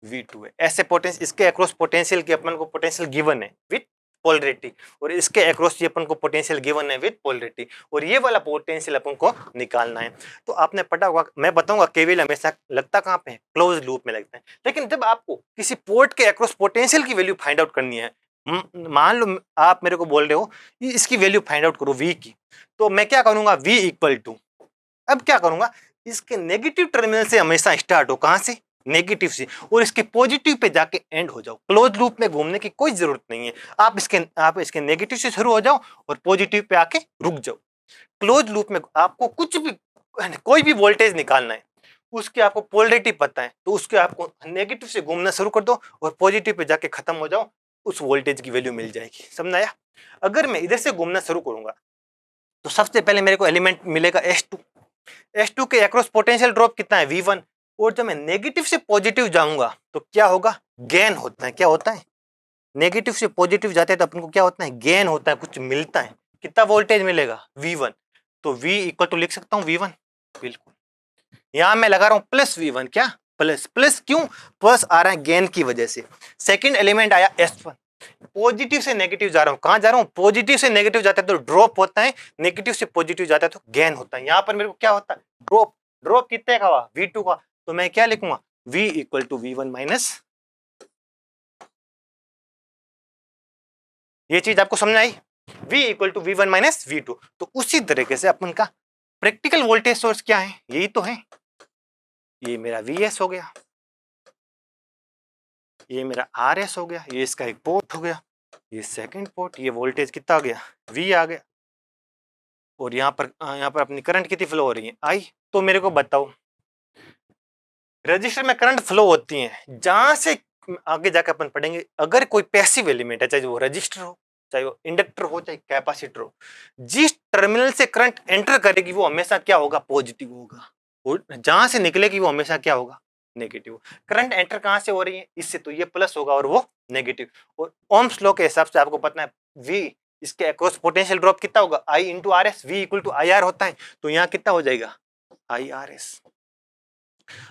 V2 है। ऐसे पोटेंशियल, इसके अक्रॉस पोटेंशियल की अपन को पोटेंशियल गिवन है विथ पोलरिटी, और इसके अक्रॉस ये अपन को पोटेंशियल गिवन है विथ पोलरिटी, और ये वाला पोटेंशियल अपन को निकालना है। तो आपने पढ़ा होगा, मैं बताऊंगा केवीएल हमेशा लगता कहाँ पे है? क्लोज लूप में लगता है। लेकिन जब आपको किसी पोर्ट के अक्रॉस पोटेंशियल की वैल्यू फाइंड आउट करनी है, मान लो आप मेरे को बोल रहे हो इसकी वैल्यू फाइंड आउट करो V की, तो मैं क्या करूंगा? V इक्वल टू, अब क्या करूंगा? इसके नेगेटिव टर्मिनल से हमेशा स्टार्ट हो, कहां से? नेगेटिव से, और इसके पॉजिटिव पे जाके एंड हो जाओ। क्लोज लूप में घूमने की कोई जरूरत नहीं है। आप इसके नेगेटिव से शुरू हो जाओ और पॉजिटिव पे आके रुक जाओ। क्लोज लूप में आपको कुछ भी, कोई भी वोल्टेज निकालना है, उसके आपको पोलरिटी पता है, तो उसके आपको नेगेटिव से घूमना शुरू कर दो और पॉजिटिव पे जाके खत्म हो जाओ, उस वोल्टेज की वैल्यू मिल जाएगी। समझ आया? अगर मैं इधर से घूमना शुरू करूंगा तो सबसे पहले मेरे को एलिमेंट मिलेगा S2। S2 के अक्रॉस पोटेंशियल ड्रॉप कितना है? V1। और जब मैं नेगेटिव से पॉजिटिव जाऊंगा तो क्या होगा? गेन होता है। क्या होता है? नेगेटिव से पॉजिटिव जाते हैं तो अपन को क्या होता है? गेन होता है, कुछ मिलता है। कितना वोल्टेज मिलेगा? V1। तो V इक्वल टू लिख सकता हूँ V1, बिल्कुल। यहां मैं लगा रहा हूं प्लस V1, क्या प्लस? प्लस क्यों? प्लस आ रहा है गेन की वजह से। सेकंड एलिमेंट आया S1, पॉजिटिव से नेगेटिव जा रहा हूं। कहां जा रहा हूं? पॉजिटिव से नेगेटिव जाता है तो ड्रॉप होता है, नेगेटिव से पॉजिटिव जाता है तो गेन होता है। यहां पर मेरे को क्या होता है? ड्रॉप। ड्रॉप कितने का हुआ? V2 का। तो मैं क्या लिखूंगा? V equal to V1 minus, ये चीज आपको समझ आई? V equal to V1 minus V2। तो उसी तरीके से अपन का प्रैक्टिकल वोल्टेज सोर्स क्या है? यही तो है। ये मेरा VS हो गया, ये मेरा RS हो गया, ये इसका एक पोर्ट हो गया, ये सेकंड पोर्ट, ये वोल्टेज कितना आ गया? V आ गया, और यहाँ पर अपनी करंट कितनी फ्लो हो रही है? I। तो मेरे को बताओ, रजिस्टर में करंट फ्लो होती है, जहां से आगे जाकर अपन पढ़ेंगे, अगर कोई पैसिव एलिमेंट है, चाहे वो रजिस्टर हो, चाहे वो इंडक्टर हो, चाहे कैपेसिटर हो, जिस टर्मिनल से करंट एंटर करेगी वो हमेशा क्या होगा? पॉजिटिव होगा, और जहां से निकलेगी वो हमेशा क्या होगा? नेगेटिव। करंट एंटर कहां से हो रही है? इससे, तो ये प्लस होगा और वो नेगेटिव। और ओम्स लॉ के हिसाब से आपको पता है V, इसके अक्रॉस पोटेंशियल ड्रॉप कितना होगा? I into RS। V equal to IR होता है, तो यहाँ कितना हो जाएगा? IRS।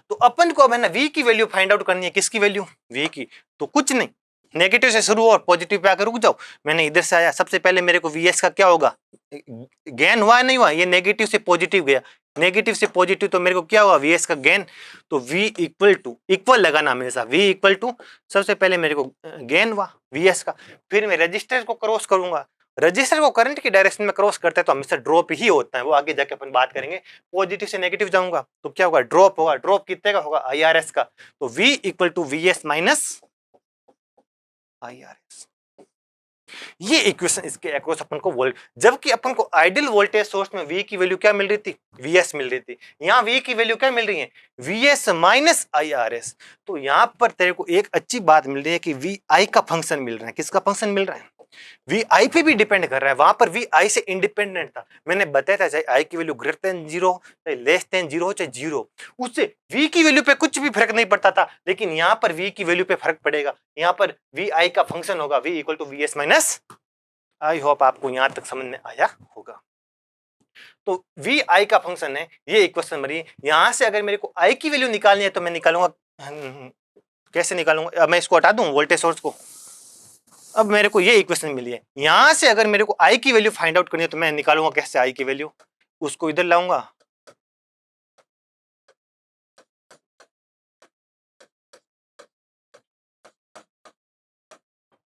तो अपन को अब है ना V की वैल्यू फाइंड आउट करनी है। किसकी वैल्यू? V की। तो कुछ नहीं, नेगेटिव से शुरू हो और पॉजिटिव पे आकर रुक जाओ। मैंने इधर से आया, सबसे पहले मेरे को VS का क्या होगा? गेन हुआ नहीं हुआ? ये नेगेटिव से पॉजिटिव गया, नेगेटिव से पॉजिटिव, तो मेरे को क्या हुआ? VS का गेन। तो V इक्वल टू, इक्वल लगाना हमेशा, V इक्वल टू, सबसे पहले मेरे को गेन हुआ VS का, फिर मैं रजिस्टर को क्रॉस करूंगा। रजिस्टर को करंट की डायरेक्शन में क्रॉस करते हैं तो हमेशा ड्रॉप ही होता है, वो आगे जाके अपन बात करेंगे। पॉजिटिव से नेगेटिव जाऊंगा तो क्या होगा? ड्रॉप होगा। ड्रॉप कितने का होगा? IRS का। तो V equal to VS minus IRS। ये इक्वेशन इसके अक्रॉस अपन को वोल्ट, जबकि अपन को आइडियल वोल्टेज सोर्स में V की वैल्यू क्या मिल रही थी? VS मिल रही थी। यहाँ V की वैल्यू क्या मिल रही है? VS minus IRS। तो यहाँ पर तेरे को एक अच्छी बात मिल रही है कि VI का फंक्शन मिल रहा है। किसका फंक्शन मिल रहा है? VI पे भी डिपेंड कर रहा है। वहां पर VI से इंडिपेंडेंट था। मैंने बताया था, चाहे I की वैल्यू ग्रेटर देन 0, चाहे लेस देन 0 हो, चाहे 0, उससे V की वैल्यू पे कुछ भी फर्क नहीं पड़ता था। लेकिन यहाँ पर V की वैल्यू पे फर्क पड़ेगा। यहाँ पर VI का फंक्शन होगा V equal to VS minus. I hope आपको यहां तक समझ में आया होगा। तो VI का फंक्शन है, ये इक्वेशन मरी। यहां से अगर मेरे को I की वैल्यू निकालनी है तो मैं निकालूंगा, कैसे निकालूंगा? अब मैं इसको हटा दूं वोल्टेज सोर्स को। अब मेरे को ये इक्वेशन मिली है, यहां से अगर मेरे को I की वैल्यू फाइंड आउट करनी है तो मैं निकालूंगा कैसे I की वैल्यू? उसको इधर लाऊंगा,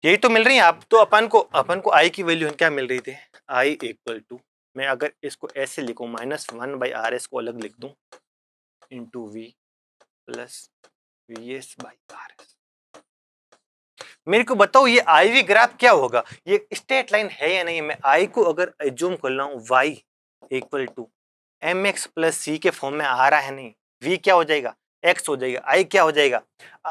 यही तो मिल रही है आप। तो अपन को I की वैल्यू क्या मिल रही थी? I इक्वल टू, मैं अगर इसको ऐसे लिखूं, -1/RS को अलग लिख दूं, into V plus VS by RS। मेरे को बताओ ये IV ग्राफ क्या होगा? ये स्ट्रेट लाइन है या नहीं? मैं I को अगर एज्यूम कर रहा हूं Y equal to MX plus C के फॉर्म में आ रहा है नहीं, V क्या हो जाएगा? X हो जाएगा। I क्या हो जाएगा?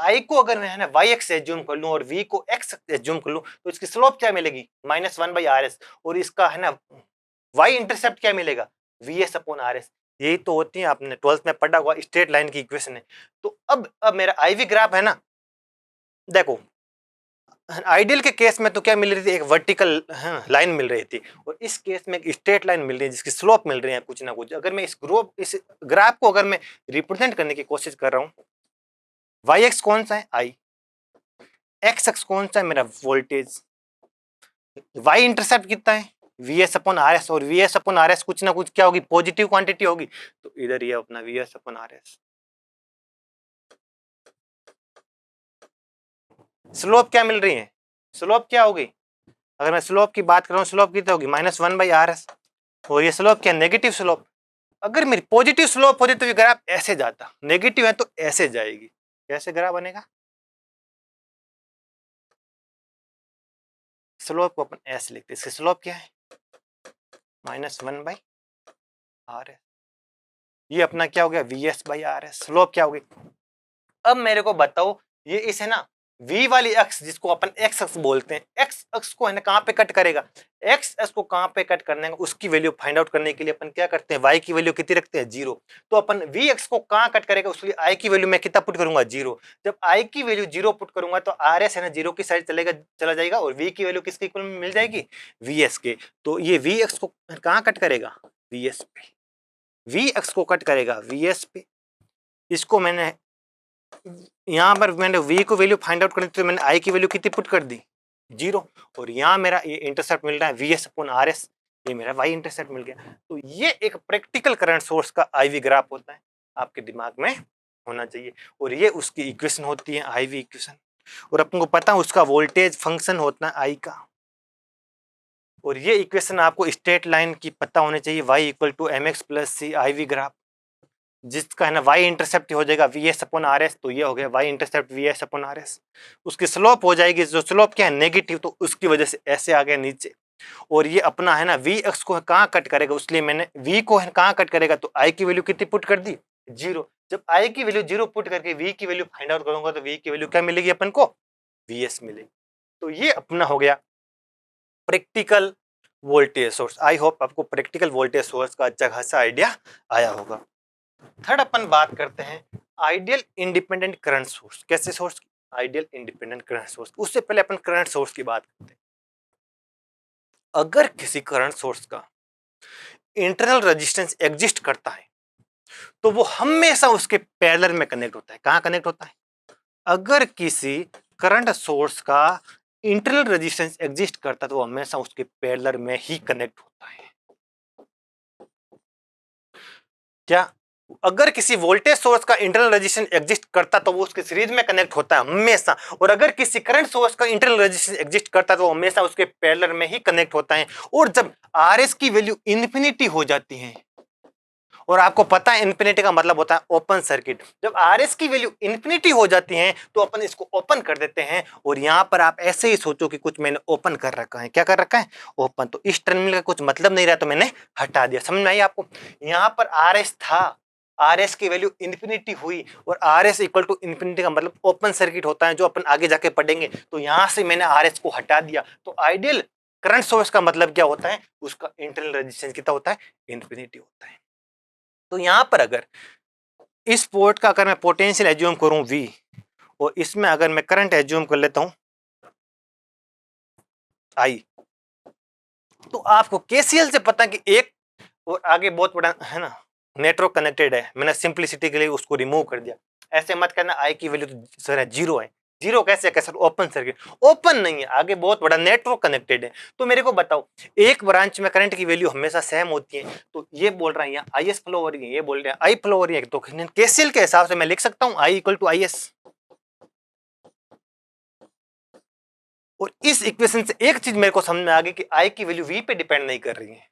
I को अगर मैं है ना YX एज्यूम कर लूं और V को X एज्यूम कर लूं तो इसकी स्लोप क्या मिलेगी? -1/RS। और इसका है ना Y इंटरसेप्ट क्या मिलेगा? VS upon RS। यही तो होती है, आपने 12th में पढ़ा हुआ स्ट्रेट लाइन की इक्वेशन है। तो अब मेरा IV ग्राफ है ना, देखो आइडियल के केस में तो क्या मिल रही थी, एक वर्टिकल लाइन मिल रही थी, और इस केस में एक स्ट्रेट लाइन मिल रही है जिसकी स्लोप मिल रही है कुछ ना कुछ। अगर मैं इस ग्राफ को अगर मैं रिप्रेजेंट करने की कोशिश कर रहा हूँ, वाई एक्स कौन सा है, आई, एक्स एक्स कौन सा है, मेरा वोल्टेज, वाई इंटरसेप्ट कितना है, V S upon R S, और V S upon R S कुछ ना कुछ क्या होगी, पॉजिटिव क्वांटिटी होगी, तो इधर ये अपना we S upon R S. Slope क्या मिल रही है, स्लोप क्या होगी, अगर मैं स्लोप की बात कर रहा हूँ, स्लोप कितनी होगी, -1/RS, और ये स्लोप क्या, नेगेटिव स्लोप। अगर मेरी पॉजिटिव स्लोप होती तो ये ग्राफ ऐसे जाता, नेगेटिव है तो ऐसे जाएगी। कैसे ग्राफ बनेगा, स्लोप को अपन ऐसे लिखते, इसकी स्लोप क्या है, -1/RS, ये अपना क्या हो गया, VS/RS, स्लोप क्या होगी। अब मेरे को बताओ, ये इस है ना v वाली अक्ष जिसको अपन x अक्ष बोलते हैं, x अक्ष को है ना कहाँ पे कट करेगा, x अक्ष को कहाँ पे कट करने का, उसकी वैल्यू फाइंड आउट करने के लिए अपन क्या करते हैं, y की वैल्यू कितनी रखते हैं, 0। तो अपन v अक्ष को कहाँ कट करेगा, उसके लिए i की वैल्यू मैं कितना पुट करूंगा, 0। जब i की वैल्यू 0 पुट करूंगा तो RS है ना 0 की साइड चला जाएगा, और v की वैल्यू किसके इक्वल में मिल जाएगी, VS के। तो ये v अक्ष को कहाँ कट करेगा, VS पे, v अक्ष को कट करेगा VS पे। इसको मैंने यहाँ पर मैंने v को वैल्यू फाइंड आउट करनी थी, तो मैंने i की वैल्यू कितनी पुट कर दी, 0, और यहाँ मेरा ये इंटरसेप्ट मिल रहा है VS अपॉन RS, ये मेरा y इंटरसेप्ट मिल गया। तो ये एक प्रैक्टिकल करंट सोर्स का IV ग्राफ होता है, आपके दिमाग में होना चाहिए, और ये उसकी इक्वेशन होती है IV इक्वेशन, और अपन को पता है उसका वोल्टेज फंक्शन होता है I का, और ये इक्वेशन आपको स्ट्रेट लाइन की पता होनी चाहिए, y = mx + c IV graph, जिसका है ना y इंटरसेप्ट हो जाएगा VS अपॉन RS, तो ये हो गया y intercept VS upon RS। उसकी स्लोप हो जाएगी, जो स्लोप क्या है, नेगेटिव, तो उसकी वजह से ऐसे आ गया नीचे। और ये अपना है ना v अक्ष को कहाँ कट करेगा, उसलिए मैंने v को है कहाँ कट करेगा, तो i की वैल्यू कितनी पुट कर दी, 0। जब i की वैल्यू 0 पुट करके v की वैल्यू फाइंड आउट करूंगा तो v की वैल्यू क्या मिलेगी अपन को, VS मिलेगी। तो ये अपना हो गया प्रैक्टिकल वोल्टेज सोर्स। आई होप आपको प्रैक्टिकल वोल्टेज सोर्स का अच्छा खासा आइडिया आया होगा। थर्ड अपन बात करते हैं आइडियल इंडिपेंडेंट करंट सोर्स। कैसे source, ideal independent current source. उससे पहले अपन करंट सोर्स की बात करते हैं। अगर किसी करंट सोर्स का इंटरनल रेजिस्टेंस एग्जिस्ट करता है तो वो हमेशा उसके पैरेलल में कनेक्ट होता है। कहां कनेक्ट होता है, अगर किसी करंट सोर्स का इंटरनल रेजिस्टेंस एग्जिस्ट करता है तो वो हमेशा उसके पैरेलल में ही कनेक्ट होता है। क्या, अगर किसी वोल्टेज सोर्स का इंटरनल रेजिस्टेंस एग्जिस्ट करता तो वो उसके सीरीज में कनेक्ट होता है हमेशा, और अगर किसी करंट सोर्स का इंटरनल रेजिस्टेंस एग्जिस्ट करता है तो वो हमेशा उसके पैरेलल में ही कनेक्ट होता है। और जब आरएस की वैल्यू इंफिनिटी हो जाती है, और आपको पता है इंफिनिटी का मतलब होता है ओपन सर्किट, जब आरएस की वैल्यू इंफिनिटी हो जाती है तो अपन इसको ओपन कर देते हैं। और यहां पर आप ऐसे ही सोचो कि कुछ मैंने ओपन कर रखा है, क्या कर रखा है, ओपन। तो इस टर्मिनल का कुछ मतलब नहीं रहा तो मैंने हटा दिया। समझ में आई आपको, यहां पर आरएस था, आरएस की वैल्यू इंफिनिटी हुई, और आरएस = इंफिनिटी का मतलब ओपन सर्किट होता है, जो अपन आगे जाके पढ़ेंगे। तो यहां से मैंने आरएस को हटा दिया। तो आइडियल करंट सोर्स का मतलब क्या होता है, उसका इंटरनल रेजिस्टेंस कितना होता है, इंफिनिटी होता है। तो यहां पर अगर इस पोर्ट का अगर मैं पोटेंशियल एज्यूम करूं V, और इसमें अगर मैं करंट एज्यूम कर लेता हूं I, तो आपको केसीएल से पता है कि एक और आगे बहुत बड़ा है ना नेटवर्क कनेक्टेड है। मैंने सिंपलिसिटी के लिए उसको रिमूव कर दिया। ऐसे मत करना I की वैल्यू तो सर है 0 है। 0 कैसे, कैसे ओपन सर्किट, ओपन नहीं है, आगे बहुत बड़ा नेटवर्क कनेक्टेड है। तो मेरे को बताओ, एक ब्रांच में करंट की वैल्यू हमेशा सेम होती है, तो ये बोल रहा है यहाँ IS फ्लो हो रही है, ये बोल रहे हैं I फ्लो हो रही है, तो केसीएल के हिसाब से मैं लिख सकता हूँ I = IS। और इस इक्वेशन से एक चीज मेरे को समझ में आ गई कि I की वैल्यू V पे डिपेंड नहीं कर रही है।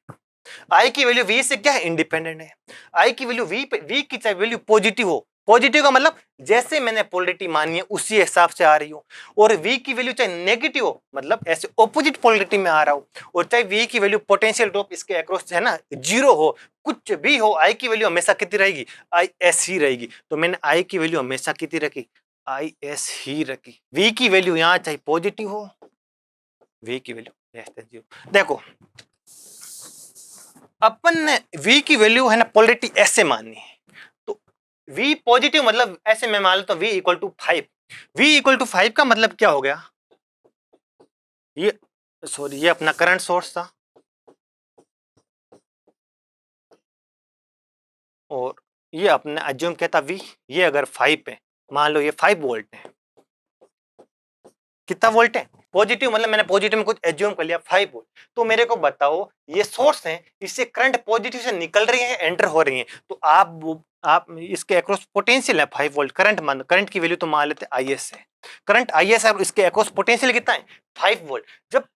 I की वैल्यू V से क्या है, इंडिपेंडेंट है। I की वैल्यू V पे, V की चाहे वैल्यू पॉजिटिव हो, पॉजिटिव का मतलब जैसे मैंने पोलरिटी मानी है उसी हिसाब से आ रही हो, और V की वैल्यू चाहे नेगेटिव हो, मतलब ऐसे ऑपोजिट पोलरिटी में आ रहा हो, और चाहे V की वैल्यू पोटेंशियल ड्रॉप इसके अक्रॉस है ना 0 हो, कुछ भी हो, I की वैल्यू हमेशा कितनी रहेगी, IS ही रहेगी। तो मैंने I की वैल्यू हमेशा कितनी रखी, IS ही रखी। V की वैल्यू यहाँ चाहे पॉजिटिव हो, V की वैल्यू लेस देन 0। देखो अपन ने V की वैल्यू है ना पोलरिटी ऐसे माननी है, तो V पॉजिटिव मतलब ऐसे मैं मान लेता हूं V = 5। V = 5 का मतलब क्या हो गया, ये सॉरी ये अपना करंट सोर्स था, और ये अपने अज्यूम क्या था V, ये अगर 5 है, मान लो ये 5 वोल्ट है, कितना वोल्ट है पॉजिटिव, मतलब मैंने पॉजिटिव में कुछ एज्यूम कर लिया 5 वोल्ट। तो मेरे को बताओ ये सोर्स है, इससे करंट पॉजिटिव से निकल रही है एंटर हो रही है, तो आप इसके अक्रॉस पोटेंशियल है 5 वोल्ट, करंट मान, करंट की वैल्यू तो मान लेते हैं IS है, करंट IS है और इसके अक्रॉस पोटेंशियल कितना है 5 वोल्ट। जब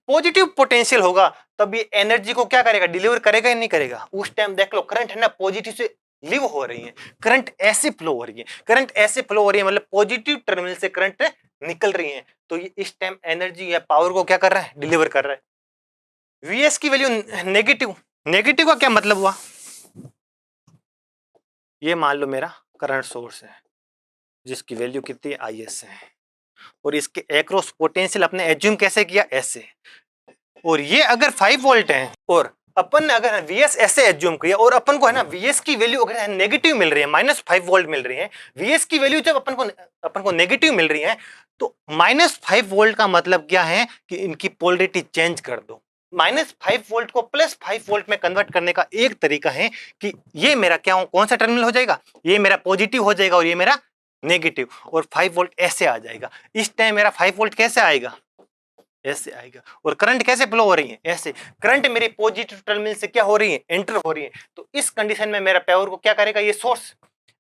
पॉजिटिव पोटेंशियल होगा तब ये एनर्जी को क्या करेगा, डिलीवर करेगा या नहीं करेगा। उस टाइम देख लो करंट है ना पॉजिटिव से लिव हो रही है, करंट ऐसे फ्लो हो रही है, करंट ऐसे फ्लो हो रही है मतलब पॉजिटिव टर्मिनल से करंट निकल रही है, तो ये इस टाइम एनर्जी या पावर को क्या कर रहा है, डिलीवर कर रहा है। VS की वैल्यू नेगेटिव, नेगेटिव का क्या मतलब हुआ, ये मान लो मेरा करंट सोर्स है जिसकी वैल्यू कितनी है IS है, और इसके एक्रॉस पोटेंशियल अपने एज्यूम कैसे किया ऐसे, और ये अगर 5 वोल्ट है और अपन ने अगर VS ऐसे एज्यूम किया और अपन को है ना VS की वैल्यू अगर नेगेटिव मिल रही है, -5 वोल्ट मिल रही है, VS की वैल्यू जब अपन को नेगेटिव मिल रही है, तो -5 वोल्ट का मतलब क्या है कि इनकी पोलरिटी चेंज कर दो। -5 वोल्ट को +5 वोल्ट में कन्वर्ट करने का एक तरीका है कि ये मेरा क्या हो, कौन सा टर्मिनल हो जाएगा, ये मेरा पॉजिटिव हो जाएगा और ये मेरा नेगेटिव, और 5 वोल्ट ऐसे आ जाएगा। इस टाइम मेरा 5 वोल्ट कैसे आएगा, ऐसे आएगा, और करंट कैसे फ्लो हो रही है ऐसे, करंट मेरी पॉजिटिव टर्मिनल से क्या हो रही है, एंटर हो रही है, तो इस कंडीशन में मेरा पावर को क्या करेगा, ये source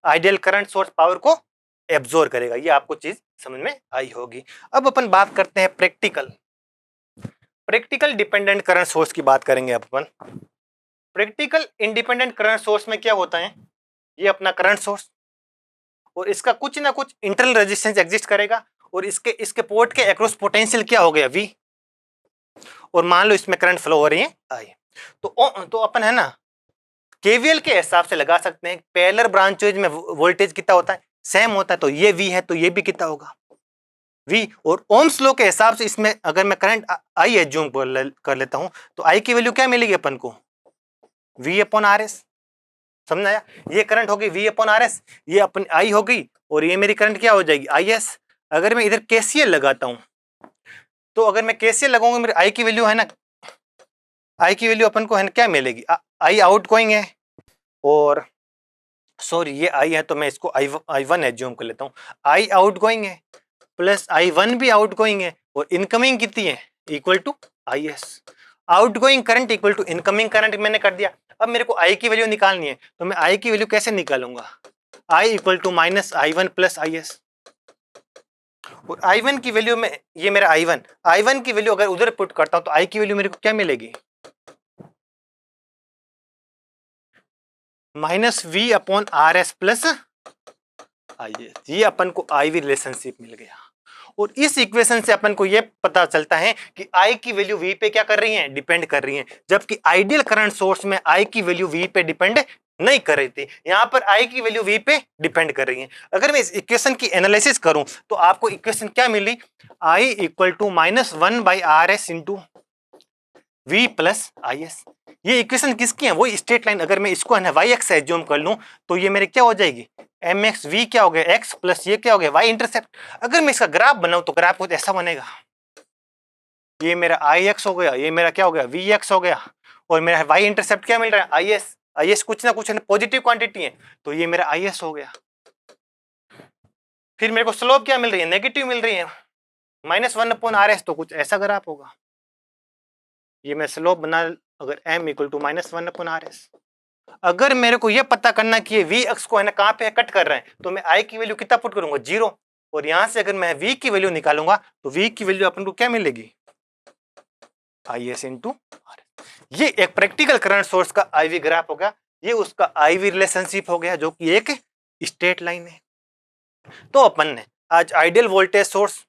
ideal current source power को एब्जॉर्ब करेगा। ये आपको चीज समझ में आई होगी। अब अपन बात करते हैं practical, practical dependent current source की बात करेंगे अब अपन। प्रैक्टिकल इंडिपेंडेंट करंट सोर्स में क्या होता है, ये अपना करंट सोर्स और इसका कुछ ना कुछ इंटरनल रेजिस्टेंस एग्जिस्ट करेगा, और इसके इसके पोर्ट के अक्रॉस पोटेंशियल क्या हो गया V, और मान लो इसमें करंट फ्लो हो रही है I, तो अपन है ना KVL के हिसाब से लगा सकते हैं, पैरेलल ब्रांचेज में वोल्टेज कितना होता है, सेम होता है, तो ये V है तो ये भी कितना होगा V, और ओम्स लॉ के हिसाब से इसमें अगर मैं करंट I एज्यूम कर लेता हूं, तो I की वैल्यू क्या मिलेगी अपन को, V/RS, समझ आया, ये करंट होगी V/RS, ये अपन I हो गई, और ये मेरी करंट क्या हो जाएगी IS। अगर मैं इधर KCL लगाता हूं, तो अगर मैं KCL लगाऊंगा मेरी I की वैल्यू है ना, I की वैल्यू अपन को है ना क्या मिलेगी, I आउट गोइंग है, और सॉरी ये I है तो मैं इसको I1 एज्यूम कर लेता हूँ, I आउट गोइंग है प्लस I1 भी आउट गोइंग है, और इनकमिंग कितनी है equal to IS। Outgoing current equal to incoming current मैंने कर दिया। अब मेरे को I की वैल्यू निकालनी है, तो मैं I की वैल्यू कैसे निकालूंगा, I equal to -I1 plus IS, और I1 की वैल्यू में, ये मेरा I1 की वैल्यू अगर उधर पुट करता हूं तो I की वैल्यू मेरे को क्या मिलेगी, -V/RS प्लस IS, ये अपन को IV रिलेशनशिप मिल गया। और इस इक्वेशन से अपन को ये पता चलता है कि I की वैल्यू V पे क्या कर रही है, डिपेंड कर रही है, जबकि आइडियल करंट सोर्स में I की वैल्यू V पे डिपेंड नहीं कर रही थी, यहाँ पर I की वैल्यू V पे डिपेंड कर रही है। अगर मैं इस इक्वेशन की एनालिसिस करूं तो आपको इक्वेशन क्या मिली, I equal to -1/RS into V plus IS। ये इक्वेशन किसकी है, वो स्ट्रेट लाइन, अगर मैं इसको है ना y एक्स एज्यूम कर लूं तो ये मेरे क्या हो जाएगी, mx v क्या हो गया x प्लस ये क्या हो गया y इंटरसेप्ट। अगर मैं इसका ग्राफ बनाऊं तो ग्राफ कुछ ऐसा बनेगा, ये मेरा ix हो गया, ये मेरा क्या हो गया vx हो गया, और मेरा y इंटरसेप्ट क्या मिल रहा है is कुछ ना कुछ है पॉजिटिव क्वांटिटी है, तो ये मेरा is हो गया। फिर मेरे को स्लोप क्या मिल रही है, नेगेटिव मिल रही है, -1/RS, तो कुछ ऐसा ग्राफ होगा। ये मैं स्लोप बना, अगर m इक्वल टू -1/RS। अगर मेरे को ये पता करना कि ये v अक्ष को है ना कहाँ पे कट कर रहे हैं, तो मैं I की वैल्यू कितना पुट करूंगा 0, और यहाँ से अगर मैं v की वैल्यू निकालूंगा तो v की वैल्यू अपन को क्या मिलेगी IS इंटू RS। ये एक प्रैक्टिकल करंट सोर्स का IV ग्राफ हो गया, ये उसका IV रिलेशनशिप हो गया जो कि एक स्ट्रेट लाइन है। तो अपन ने आज ideal voltage source,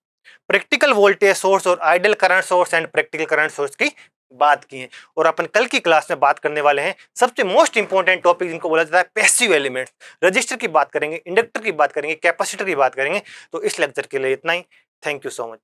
practical voltage source और ideal current source and practical current source की बात की है, और अपन कल की क्लास में बात करने वाले हैं सबसे मोस्ट इंपॉर्टेंट टॉपिक जिनको बोला जाता है पैसिव एलिमेंट्स। रजिस्टर की बात करेंगे, इंडक्टर की बात करेंगे, कैपेसिटर की बात करेंगे। तो इस लेक्चर के लिए इतना ही। Thank you so much.